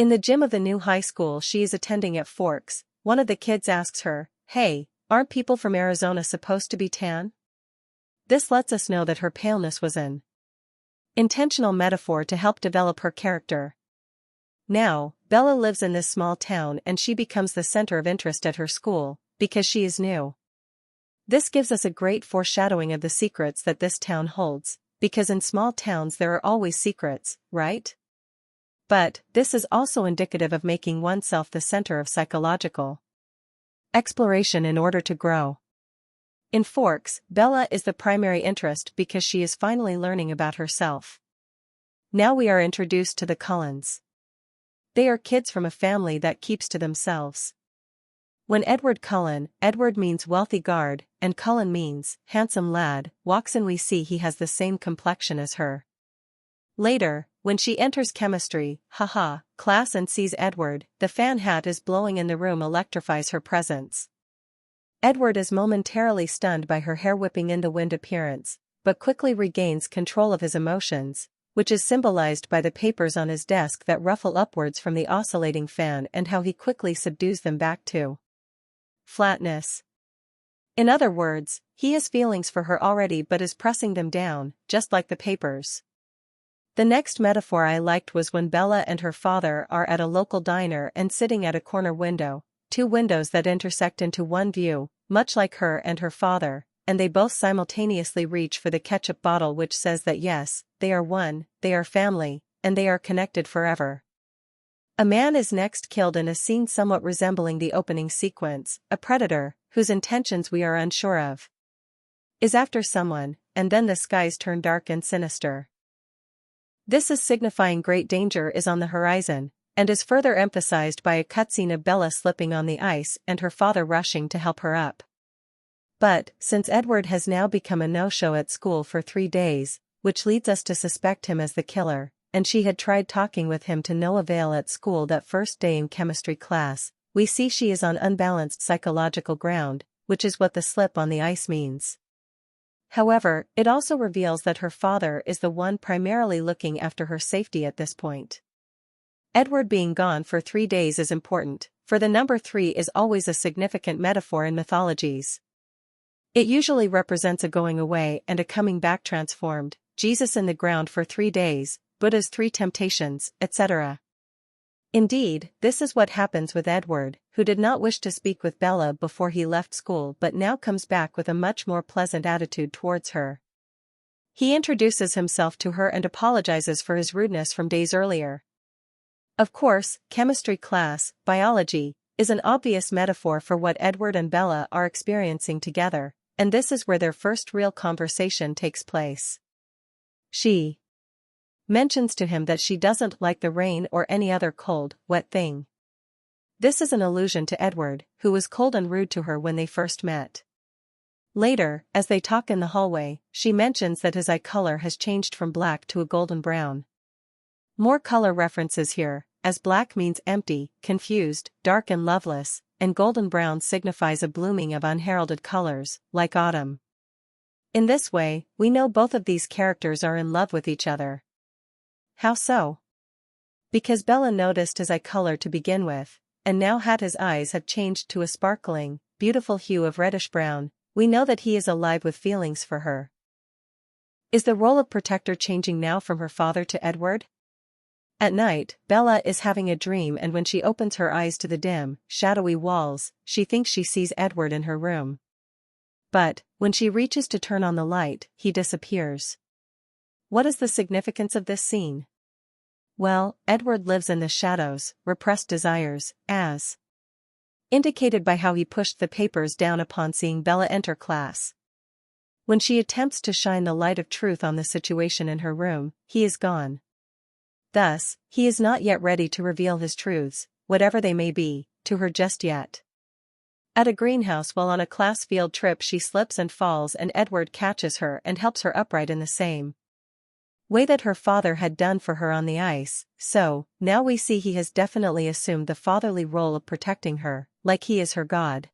In the gym of the new high school she is attending at Forks, one of the kids asks her, "Hey, aren't people from Arizona supposed to be tan?" This lets us know that her paleness was an intentional metaphor to help develop her character. Now, Bella lives in this small town and she becomes the center of interest at her school, because she is new. This gives us a great foreshadowing of the secrets that this town holds, because in small towns there are always secrets, right? But, this is also indicative of making oneself the center of psychological exploration in order to grow. In Forks, Bella is the primary interest because she is finally learning about herself. Now we are introduced to the Cullens. They are kids from a family that keeps to themselves. When Edward Cullen, Edward means wealthy guard, and Cullen means handsome lad, walks in, we see he has the same complexion as her. Later, when she enters chemistry, class and sees Edward, the fan hat is blowing in the room electrifies her presence. Edward is momentarily stunned by her hair whipping in the wind appearance, but quickly regains control of his emotions, which is symbolized by the papers on his desk that ruffle upwards from the oscillating fan and how he quickly subdues them back to flatness. In other words, he has feelings for her already but is pressing them down, just like the papers. The next metaphor I liked was when Bella and her father are at a local diner and sitting at a corner window, two windows that intersect into one view, much like her and her father, and they both simultaneously reach for the ketchup bottle, which says that yes, they are one, they are family, and they are connected forever. A man is next killed in a scene somewhat resembling the opening sequence. A predator, whose intentions we are unsure of, is after someone, and then the skies turn dark and sinister. This is signifying great danger is on the horizon, and is further emphasized by a cutscene of Bella slipping on the ice and her father rushing to help her up. But, since Edward has now become a no-show at school for 3 days, which leads us to suspect him as the killer, and she had tried talking with him to no avail at school that first day in chemistry class, we see she is on unbalanced psychological ground, which is what the slip on the ice means. However, it also reveals that her father is the one primarily looking after her safety at this point. Edward being gone for 3 days is important, for the number 3 is always a significant metaphor in mythologies. It usually represents a going away and a coming back transformed, Jesus in the ground for 3 days, Buddha's 3 temptations, etc. Indeed, this is what happens with Edward, who did not wish to speak with Bella before he left school but now comes back with a much more pleasant attitude towards her. He introduces himself to her and apologizes for his rudeness from days earlier. Of course, chemistry class, biology, is an obvious metaphor for what Edward and Bella are experiencing together, and this is where their first real conversation takes place. She mentions to him that she doesn't like the rain or any other cold, wet thing. This is an allusion to Edward, who was cold and rude to her when they first met. Later, as they talk in the hallway, she mentions that his eye color has changed from black to a golden brown. More color references here, as black means empty, confused, dark and loveless, and golden brown signifies a blooming of unheralded colors, like autumn. In this way, we know both of these characters are in love with each other. How so? Because Bella noticed his eye color to begin with, and now that his eyes have changed to a sparkling, beautiful hue of reddish-brown, we know that he is alive with feelings for her. Is the role of protector changing now from her father to Edward? At night, Bella is having a dream, and when she opens her eyes to the dim, shadowy walls, she thinks she sees Edward in her room. But, when she reaches to turn on the light, he disappears. What is the significance of this scene? Well, Edward lives in the shadows, repressed desires, as indicated by how he pushed the papers down upon seeing Bella enter class. When she attempts to shine the light of truth on the situation in her room, he is gone. Thus, he is not yet ready to reveal his truths, whatever they may be, to her just yet. At a greenhouse while on a class field trip she slips and falls, and Edward catches her and helps her upright in the same way that her father had done for her on the ice, so, now we see he has definitely assumed the fatherly role of protecting her, like he is her god.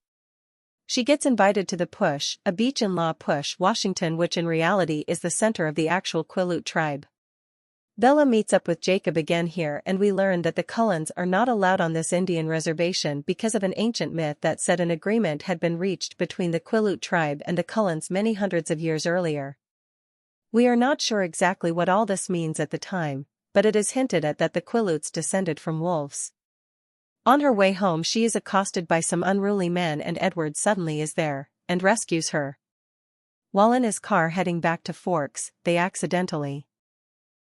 She gets invited to the Push, a beach in La Push, Washington, which in reality is the center of the actual Quileute tribe. Bella meets up with Jacob again here, and we learn that the Cullens are not allowed on this Indian reservation because of an ancient myth that said an agreement had been reached between the Quileute tribe and the Cullens many hundreds of years earlier. We are not sure exactly what all this means at the time, but it is hinted at that the Quileutes descended from wolves. On her way home she is accosted by some unruly men, and Edward suddenly is there, and rescues her. While in his car heading back to Forks, they accidentally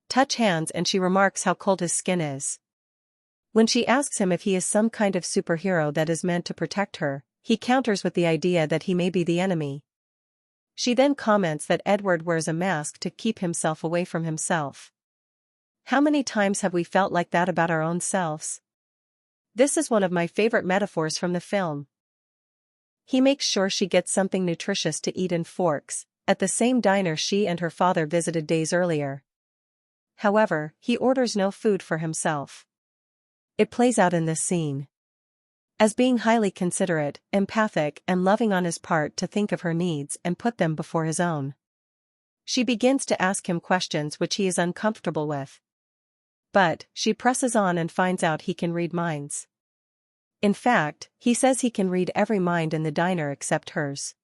touch hands and she remarks how cold his skin is. When she asks him if he is some kind of superhero that is meant to protect her, he counters with the idea that he may be the enemy. She then comments that Edward wears a mask to keep himself away from himself. How many times have we felt like that about our own selves? This is one of my favorite metaphors from the film. He makes sure she gets something nutritious to eat in Forks, at the same diner she and her father visited days earlier. However, he orders no food for himself. It plays out in this scene as being highly considerate, empathic, and loving on his part to think of her needs and put them before his own. She begins to ask him questions which he is uncomfortable with. But she presses on and finds out he can read minds. In fact, he says he can read every mind in the diner except hers.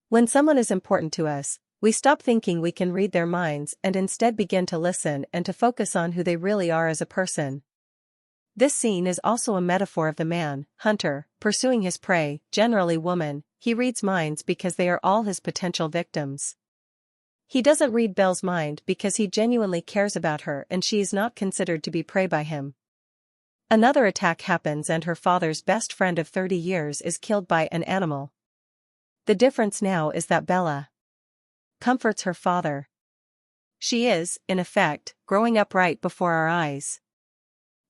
When someone is important to us, we stop thinking we can read their minds and instead begin to listen and to focus on who they really are as a person. This scene is also a metaphor of the man, hunter, pursuing his prey, generally woman. He reads minds because they are all his potential victims. He doesn't read Belle's mind because he genuinely cares about her and she is not considered to be prey by him. Another attack happens and her father's best friend of 30 years is killed by an animal. The difference now is that Bella comforts her father. She is, in effect, growing up right before our eyes.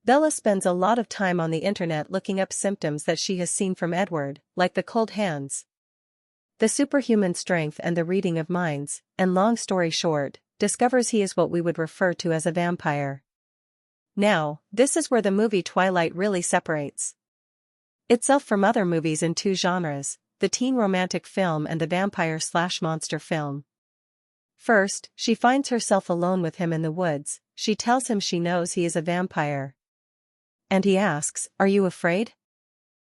Bella spends a lot of time on the internet looking up symptoms that she has seen from Edward, like the cold hands, the superhuman strength and the reading of minds, and long story short, discovers he is what we would refer to as a vampire. Now, this is where the movie Twilight really separates itself from other movies in two genres, the teen romantic film and the vampire/monster film. First, she finds herself alone with him in the woods. She tells him she knows he is a vampire. And he asks, "Are you afraid?"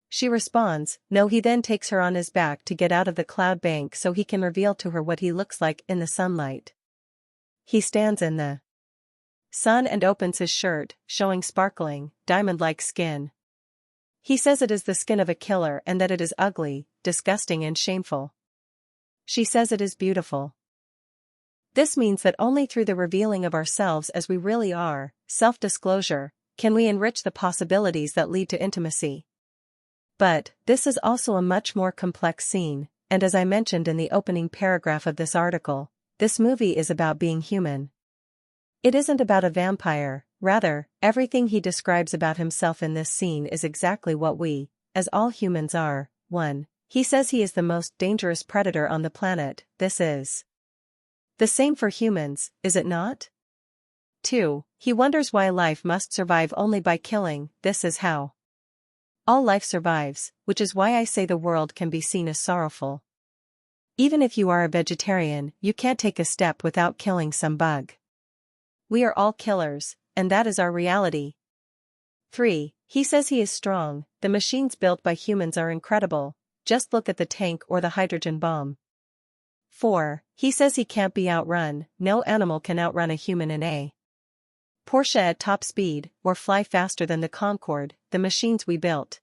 She responds, "No." He then takes her on his back to get out of the cloud bank so he can reveal to her what he looks like in the sunlight. He stands in the sun and opens his shirt, showing sparkling, diamond-like skin. He says it is the skin of a killer and that it is ugly, disgusting and shameful. She says it is beautiful. This means that only through the revealing of ourselves as we really are, self-disclosure, can we enrich the possibilities that lead to intimacy. But, this is also a much more complex scene, and as I mentioned in the opening paragraph of this article, this movie is about being human. It isn't about a vampire, rather, everything he describes about himself in this scene is exactly what we, as all humans are. 1. He says he is the most dangerous predator on the planet. This is the same for humans, is it not? 2. He wonders why life must survive only by killing. This is how all life survives, which is why I say the world can be seen as sorrowful. Even if you are a vegetarian, you can't take a step without killing some bug. We are all killers, and that is our reality. 3. He says he is strong. The machines built by humans are incredible. Just look at the tank or the hydrogen bomb. 4. He says he can't be outrun. No animal can outrun a human in a Porsche at top speed, or fly faster than the Concorde, the machines we built.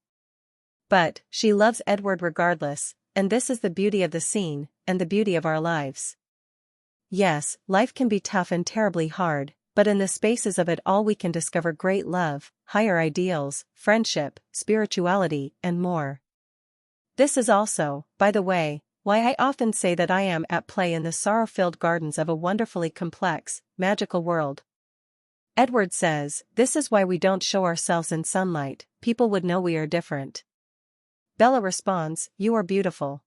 But, she loves Edward regardless, and this is the beauty of the scene, and the beauty of our lives. Yes, life can be tough and terribly hard, but in the spaces of it all we can discover great love, higher ideals, friendship, spirituality, and more. This is also, by the way, why I often say that I am at play in the sorrow-filled gardens of a wonderfully complex, magical world. Edward says, "This is why we don't show ourselves in sunlight, people would know we are different." Bella responds, "You are beautiful."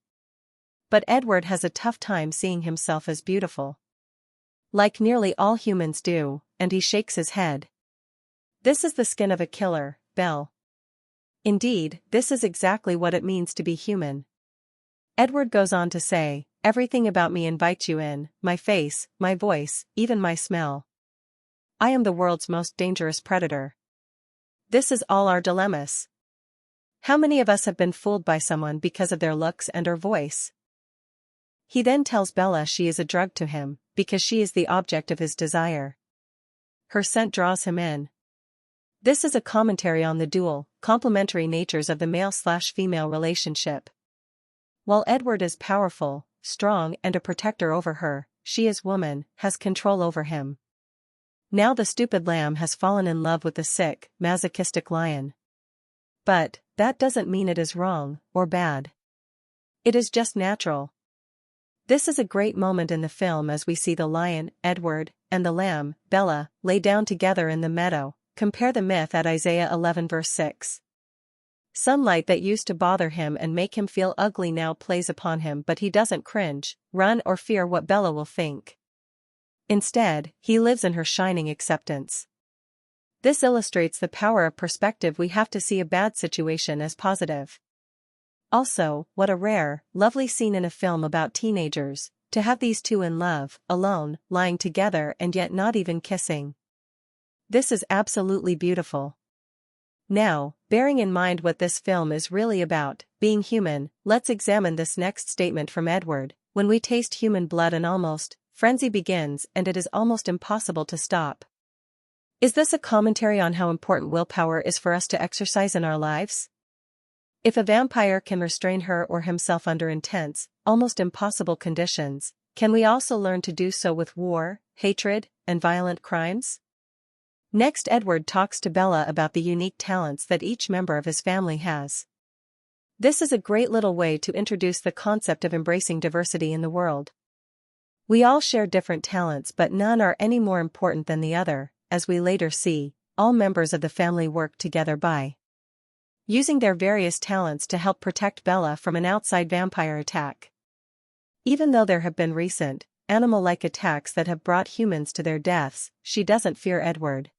But Edward has a tough time seeing himself as beautiful. Like nearly all humans do, and he shakes his head. This is the skin of a killer, Belle. Indeed, this is exactly what it means to be human. Edward goes on to say, "Everything about me invites you in, my face, my voice, even my smell. I am the world's most dangerous predator. This is all our dilemmas. How many of us have been fooled by someone because of their looks and or voice? He then tells Bella she is a drug to him, because she is the object of his desire. Her scent draws him in. This is a commentary on the dual, complementary natures of the male/female relationship. While Edward is powerful, strong and a protector over her, she as woman, has control over him. Now the stupid lamb has fallen in love with the sick, masochistic lion. But, that doesn't mean it is wrong, or bad. It is just natural. This is a great moment in the film as we see the lion, Edward, and the lamb, Bella, lay down together in the meadow. Compare the myth at Isaiah 11 verse 6. Sunlight that used to bother him and make him feel ugly now plays upon him, but he doesn't cringe, run or fear what Bella will think. Instead, he lives in her shining acceptance. This illustrates the power of perspective. We have to see a bad situation as positive. Also, what a rare, lovely scene in a film about teenagers, to have these two in love, alone, lying together and yet not even kissing. This is absolutely beautiful. Now, bearing in mind what this film is really about, being human, let's examine this next statement from Edward. When we taste human blood an almost, frenzy begins and it is almost impossible to stop. Is this a commentary on how important willpower is for us to exercise in our lives? If a vampire can restrain her or himself under intense, almost impossible conditions, can we also learn to do so with war, hatred, and violent crimes? Next, Edward talks to Bella about the unique talents that each member of his family has. This is a great little way to introduce the concept of embracing diversity in the world. We all share different talents, but none are any more important than the other. As we later see, all members of the family work together by using their various talents to help protect Bella from an outside vampire attack. Even though there have been recent, animal-like attacks that have brought humans to their deaths, she doesn't fear Edward.